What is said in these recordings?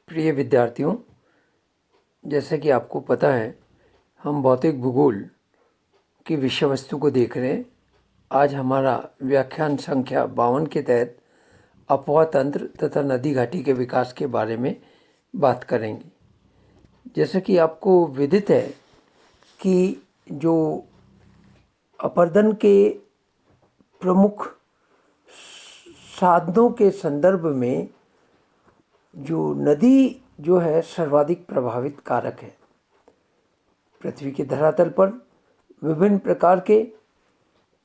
प्रिय विद्यार्थियों, जैसे कि आपको पता है, हम भौतिक भूगोल की विषय वस्तु को देख रहे हैं। आज हमारा व्याख्यान संख्या 52 के तहत अपवाह तंत्र तथा नदी घाटी के विकास के बारे में बात करेंगे। जैसे कि आपको विदित है कि जो अपरदन के प्रमुख साधनों के संदर्भ में जो नदी जो है सर्वाधिक प्रभावित कारक है। पृथ्वी के धरातल पर विभिन्न प्रकार के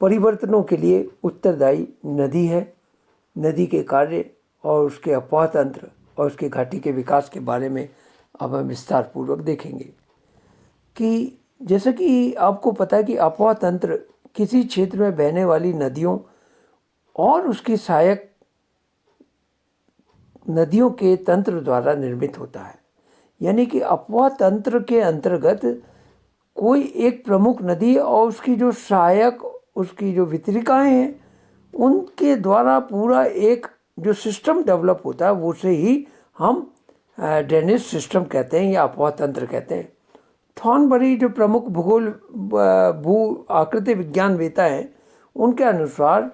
परिवर्तनों के लिए उत्तरदायी नदी है। नदी के कार्य और उसके अपवाह तंत्र और उसके घाटी के विकास के बारे में अब हम विस्तार पूर्वक देखेंगे कि जैसे कि आपको पता है कि अपवाह तंत्र किसी क्षेत्र में बहने वाली नदियों और उसकी सहायक नदियों के तंत्र द्वारा निर्मित होता है। यानी कि अपवाह तंत्र के अंतर्गत कोई एक प्रमुख नदी और उसकी जो सहायक उसकी जो वितरिकाएं हैं उनके द्वारा पूरा एक जो सिस्टम डेवलप होता है वो से ही हम ड्रेनेज सिस्टम कहते हैं या अपवाह तंत्र कहते हैं। थॉर्नबरी जो प्रमुख भू आकृति विज्ञानवेता हैं उनके अनुसार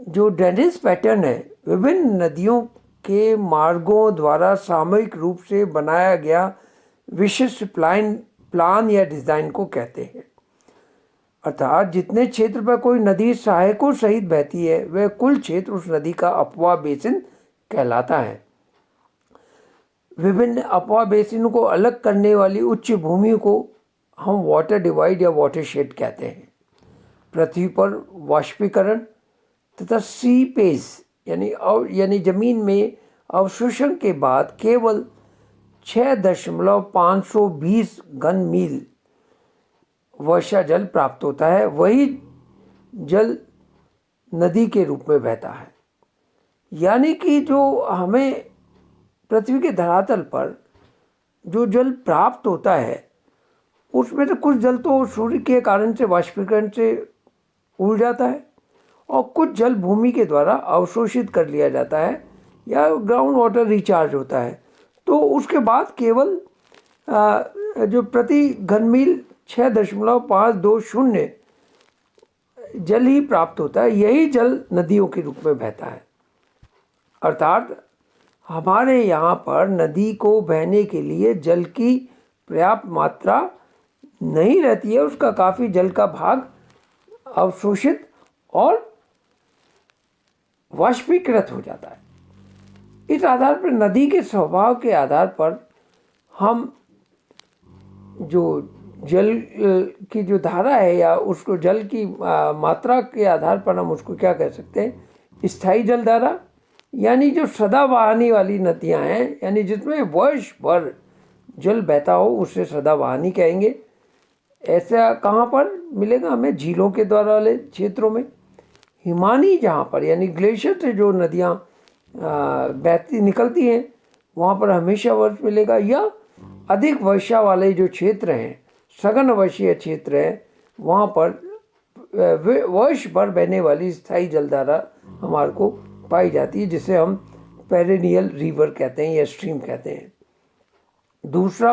जो ड्रेनेज पैटर्न है विभिन्न नदियों के मार्गों द्वारा सामूहिक रूप से बनाया गया विशिष्ट प्लान या डिज़ाइन को कहते हैं। अर्थात जितने क्षेत्र पर कोई नदी सहायकों सहित बहती है वह कुल क्षेत्र उस नदी का अपवाह बेसिन कहलाता है। विभिन्न अपवाह बेसिनों को अलग करने वाली उच्च भूमि को हम वाटर डिवाइड या वाटरशेड कहते हैं। पृथ्वी पर वाष्पीकरण तथा सीपेज यानी जमीन में अवशोषण के बाद केवल 6.520 घन मील वर्षा जल प्राप्त होता है। वही जल नदी के रूप में बहता है। यानी कि जो हमें पृथ्वी के धरातल पर जो जल प्राप्त होता है उसमें से कुछ जल तो सूर्य के कारण से वाष्पीकरण से उड़ जाता है और कुछ जल भूमि के द्वारा अवशोषित कर लिया जाता है या ग्राउंड वाटर रिचार्ज होता है। तो उसके बाद केवल जो प्रति घन मील 6.520 जल ही प्राप्त होता है। यही जल नदियों के रूप में बहता है। अर्थात हमारे यहाँ पर नदी को बहने के लिए जल की पर्याप्त मात्रा नहीं रहती है। उसका काफ़ी जल का भाग अवशोषित और वाष्पीकृत हो जाता है। इस आधार पर नदी के स्वभाव के आधार पर हम जो जल की जो धारा है या उसको जल की मात्रा के आधार पर हम उसको क्या कह सकते हैं, स्थायी जल धारा यानी जो सदा बहानी वाली नदियां हैं यानी जिसमें वर्ष भर जल बहता हो उसे सदा बहानी कहेंगे। ऐसा कहाँ पर मिलेगा हमें? झीलों के द्वारा वाले क्षेत्रों में। हिमानी जहाँ पर यानी ग्लेशियर से जो नदियाँ बहती निकलती हैं वहाँ पर हमेशा वर्ष मिलेगा। या अधिक वर्षा वाले जो क्षेत्र हैं, सघन वर्षीय क्षेत्र है, वहाँ पर वर्ष भर बहने वाली स्थायी जलधारा हमारे को पाई जाती है जिसे हम पेरेनियल रिवर कहते हैं या स्ट्रीम कहते हैं। दूसरा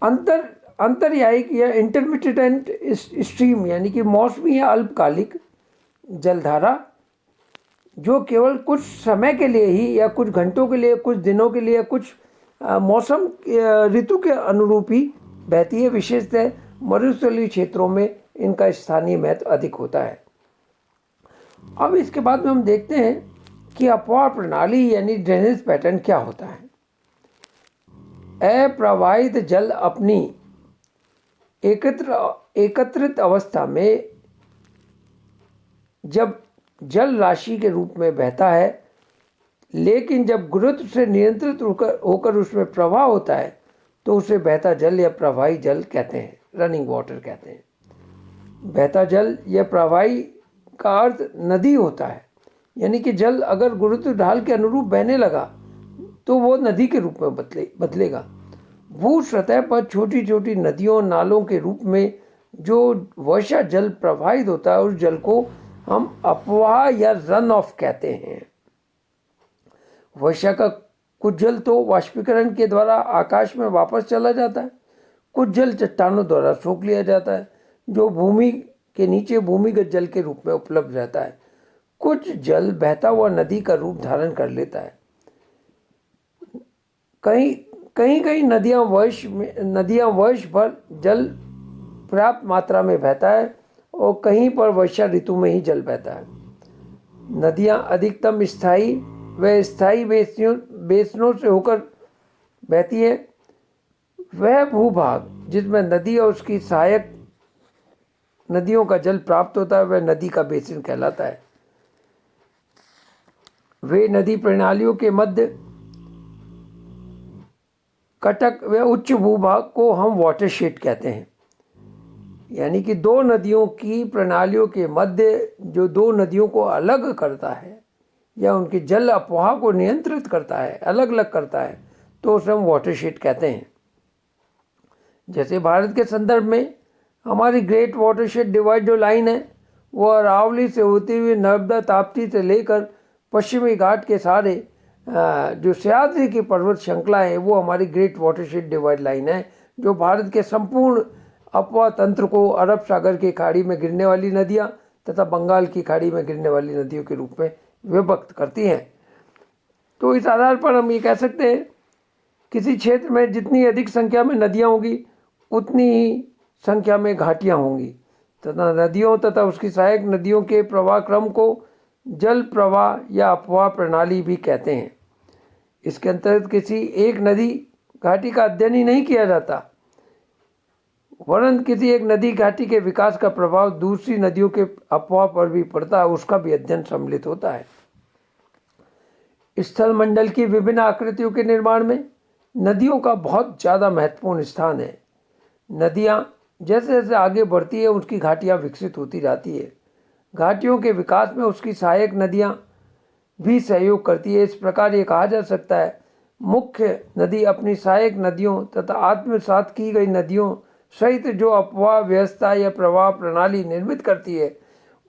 अंतर्यायिक या इंटरमिटेंट स्ट्रीम यानी कि मौसमी या अल्पकालिक जलधारा जो केवल कुछ समय के लिए ही या कुछ घंटों के लिए, कुछ दिनों के लिए, कुछ मौसम ऋतु के अनुरूप ही बहती है। विशेषतः मरुस्थलीय क्षेत्रों में इनका स्थानीय महत्व अधिक होता है। अब इसके बाद में हम देखते हैं कि अपवाह प्रणाली यानी ड्रेनेज पैटर्न क्या होता है। अप्रवाहित जल अपनी एकत्रित अवस्था में जब जल राशि के रूप में बहता है, लेकिन जब गुरुत्व से नियंत्रित होकर उसमें प्रवाह होता है तो उसे बहता जल या प्रवाही जल कहते हैं, रनिंग वाटर कहते हैं। बहता जल या प्रवाही का अर्थ नदी होता है। यानी कि जल अगर गुरुत्व ढाल के अनुरूप बहने लगा तो वो नदी के रूप में बदलेगा। भू सतह पर छोटी छोटी नदियों नालों के रूप में जो वर्षा जल प्रवाहित होता है उस जल को हम अपवाह या रन ऑफ कहते हैं। वर्षा का कुछ जल तो वाष्पीकरण के द्वारा आकाश में वापस चला जाता है, कुछ जल चट्टानों द्वारा सोख लिया जाता है जो भूमि के नीचे भूमिगत जल के रूप में उपलब्ध रहता है। कुछ जल बहता हुआ नदी का रूप धारण कर लेता है। कहीं कहीं नदियाँ वर्ष भर जल पर्याप्त मात्रा में बहता है और कहीं पर वर्षा ऋतु में ही जल बहता है। नदियाँ अधिकतम स्थायी व स्थायी बेसिनों से होकर बहती है। वह भूभाग जिसमें नदी और उसकी सहायक नदियों का जल प्राप्त होता है वह नदी का बेसिन कहलाता है। वे नदी प्रणालियों के मध्य कटक व उच्च भूभाग को हम वाटरशेड कहते हैं। यानी कि दो नदियों की प्रणालियों के मध्य जो दो नदियों को अलग करता है या उनके जल अफवाह को नियंत्रित करता है, अलग अलग करता है, तो उसे हम वाटरशेड कहते हैं। जैसे भारत के संदर्भ में हमारी ग्रेट वाटरशेड डिवाइड जो लाइन है वो अरावली से होती हुई नर्मदा ताप्ती से लेकर पश्चिमी घाट के सारे जो सह्याद्री की पर्वत श्रृंखला है वो हमारी ग्रेट वाटरशेड डिवाइड लाइन है, जो भारत के संपूर्ण अपवा तंत्र को अरब सागर की खाड़ी में गिरने वाली नदियाँ तथा बंगाल की खाड़ी में गिरने वाली नदियों के रूप में विभक्त करती हैं। तो इस आधार पर हम ये कह सकते हैं किसी क्षेत्र में जितनी अधिक संख्या में नदियाँ होंगी उतनी ही संख्या में घाटियाँ होंगी तथा नदियों तथा उसकी सहायक नदियों के प्रवाह क्रम को जल प्रवाह या अपवाह प्रणाली भी कहते हैं। इसके अंतर्गत किसी एक नदी घाटी का अध्ययन ही नहीं किया जाता, वरन किसी एक नदी घाटी के विकास का प्रभाव दूसरी नदियों के अपवाह पर भी पड़ता है, उसका भी अध्ययन सम्मिलित होता है। स्थल मंडल की विभिन्न आकृतियों के निर्माण में नदियों का बहुत ज़्यादा महत्वपूर्ण स्थान है। नदियाँ जैसे जैसे आगे बढ़ती है उसकी घाटियाँ विकसित होती जाती है। घाटियों के विकास में उसकी सहायक नदियाँ भी सहयोग करती है। इस प्रकार ये कहा जा सकता है मुख्य नदी अपनी सहायक नदियों तथा आत्मसात की गई नदियों सहित जो अपवाह व्यवस्था या प्रवाह प्रणाली निर्मित करती है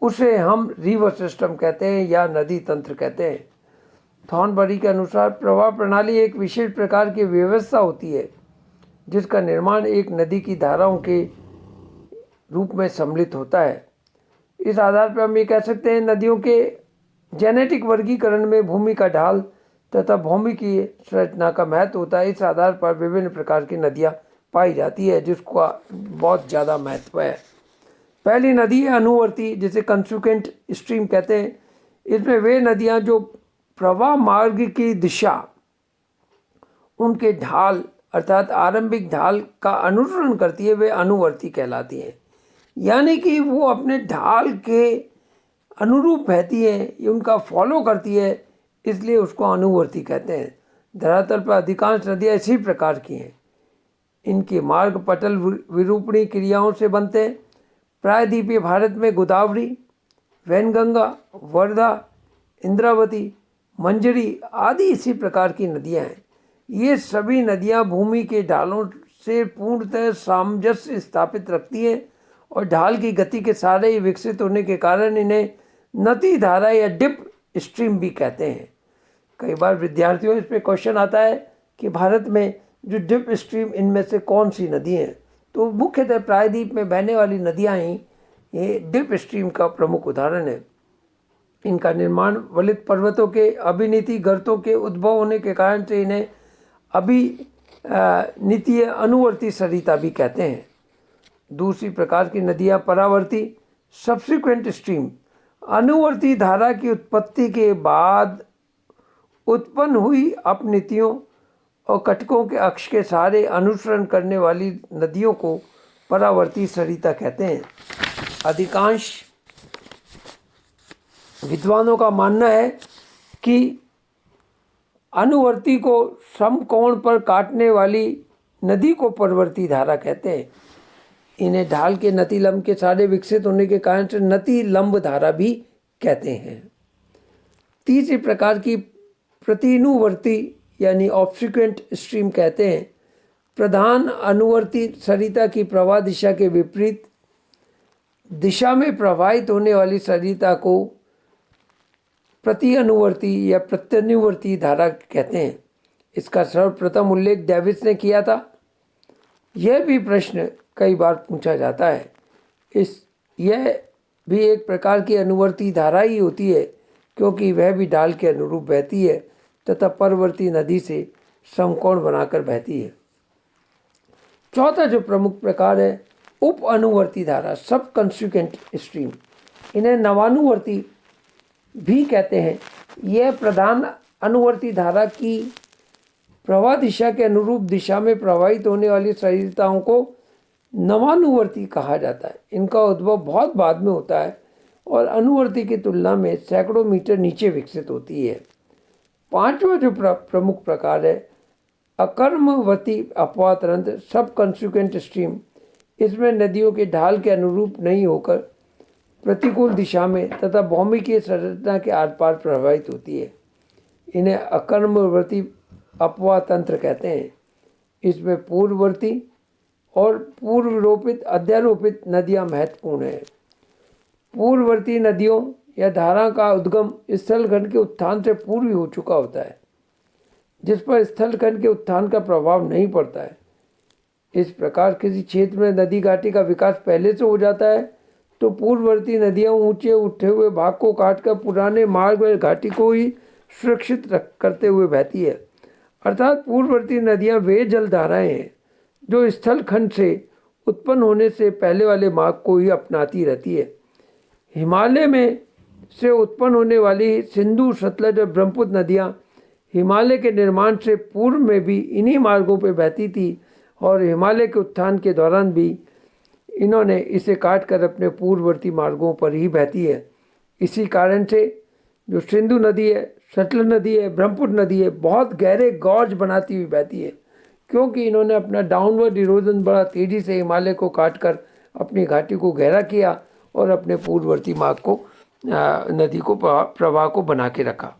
उसे हम रिवर सिस्टम कहते हैं या नदी तंत्र कहते हैं। थॉर्नबरी के अनुसार प्रवाह प्रणाली एक विशेष प्रकार की व्यवस्था होती है जिसका निर्माण एक नदी की धाराओं के रूप में सम्मिलित होता है। इस आधार पर हम ये कह सकते हैं नदियों के जेनेटिक वर्गीकरण में भूमि का ढाल तथा भूमि की संरचना का महत्व होता है। इस आधार पर विभिन्न प्रकार की नदियाँ पाई जाती है जिसका बहुत ज़्यादा महत्व है। पहली नदी है अनुवर्ती, जिसे कंसिक्वेंट स्ट्रीम कहते हैं। इसमें वे नदियाँ जो प्रवाह मार्ग की दिशा उनके ढाल अर्थात आरंभिक ढाल का अनुसरण करती है वे अनुवर्ती कहलाती हैं। यानी कि वो अपने ढाल के अनुरूप बहती है, उनका फॉलो करती है, इसलिए उसको अनुवर्ती कहते हैं। धरातल पर अधिकांश नदियाँ इसी प्रकार की हैं। इनके मार्ग पटल विरूपणी क्रियाओं से बनते हैं। प्रायद्वीपीय भारत में गोदावरी, वैनगंगा, वर्धा, इंद्रावती, मंजरी आदि इसी प्रकार की नदियाँ हैं। ये सभी नदियाँ भूमि के ढालों से पूर्णतः सामंजस्य स्थापित रखती हैं और ढाल की गति के सारे ही विकसित होने के कारण इन्हें नदी धारा या डिप स्ट्रीम भी कहते हैं। कई बार विद्यार्थियों इस पे क्वेश्चन आता है कि भारत में जो डिप स्ट्रीम इनमें से कौन सी नदी है, तो मुख्यतः प्रायद्वीप में बहने वाली नदियाँ ही ये डिप स्ट्रीम का प्रमुख उदाहरण है। इनका निर्माण वलित पर्वतों के अभिनीति गर्तों के उद्भव होने के कारण से इन्हें अभिनीतीय अनुवर्ती सरिता भी कहते हैं। दूसरी प्रकार की नदियाँ परावर्ती सब्सिक्वेंट स्ट्रीम अनुवर्ती धारा की उत्पत्ति के बाद उत्पन्न हुई अपनीतियों और कटकों के अक्ष के सहारे अनुसरण करने वाली नदियों को परावर्ती सरिता कहते हैं। अधिकांश विद्वानों का मानना है कि अनुवर्ती को समकोण पर काटने वाली नदी को परवर्ती धारा कहते हैं। इन्हें ढाल के नतिलंब के सारे विकसित होने के कारण से नतिलंब धारा भी कहते हैं। तीसरी प्रकार की प्रतिनुवर्ती यानी ऑब्सिक्वेंट स्ट्रीम कहते हैं। प्रधान अनुवर्ती सरिता की प्रवाह दिशा के विपरीत दिशा में प्रवाहित होने वाली सरिता को प्रति अनुवर्ती या प्रत्यनुवर्ती धारा कहते हैं। इसका सर्वप्रथम उल्लेख डेविस ने किया था। यह भी प्रश्न कई बार पूछा जाता है। यह भी एक प्रकार की अनुवर्ती धारा ही होती है, क्योंकि वह भी ढाल के अनुरूप बहती है तथा परवर्ती नदी से समकोण बनाकर बहती है। चौथा जो प्रमुख प्रकार है, उप अनुवर्ती धारा, सब कंसिक्वेंट स्ट्रीम। इन्हें नवानुवर्ती भी कहते हैं। यह प्रधान अनुवर्ती धारा की प्रवाह दिशा के अनुरूप दिशा में प्रवाहित होने वाली सरिताओं को नवानुवर्ती कहा जाता है। इनका उद्भव बहुत बाद में होता है और अनुवर्ती की तुलना में सैकड़ों मीटर नीचे विकसित होती है। पांचवा जो प्रमुख प्रकार है, अकर्मवती अपवाह तंत्र, सब कंसिक्वेंट स्ट्रीम। इसमें नदियों के ढाल के अनुरूप नहीं होकर प्रतिकूल दिशा में तथा भौमिकीय संरचना के आर पार प्रभावित होती है। इन्हें अकर्मवर्ती अपवाह तंत्र कहते हैं। इसमें पूर्ववर्ती और पूर्वरोपित अध्यारोपित नदियां महत्वपूर्ण हैं। पूर्ववर्ती नदियों या धारा का उद्गम स्थलखंड के उत्थान से पूर्व ही हो चुका होता है, जिस पर स्थलखंड के उत्थान का प्रभाव नहीं पड़ता है। इस प्रकार किसी क्षेत्र में नदी घाटी का विकास पहले से हो जाता है तो पूर्ववर्ती नदियां ऊंचे उठे हुए भाग को काटकर पुराने मार्ग व घाटी को ही सुरक्षित करते हुए बहती है। अर्थात पूर्ववर्ती नदियां वे जलधाराएं हैं जो स्थलखंड से उत्पन्न होने से पहले वाले मार्ग को ही अपनाती रहती है। हिमालय में से उत्पन्न होने वाली सिंधु, सतलज और ब्रह्मपुत्र नदियाँ हिमालय के निर्माण से पूर्व में भी इन्हीं मार्गों पर बहती थी और हिमालय के उत्थान के दौरान भी इन्होंने इसे काट कर अपने पूर्ववर्ती मार्गों पर ही बहती है। इसी कारण से जो सिंधु नदी है, सतलज नदी है, ब्रह्मपुत्र नदी है, बहुत गहरे गॉर्ज बनाती हुई बहती है, क्योंकि इन्होंने अपना डाउनवर्ड इरोजन बड़ा तेज़ी से हिमालय को काटकर अपनी घाटी को गहरा किया और अपने पूर्ववर्ती मार्ग को, नदी को, प्रवाह को बना के रखा।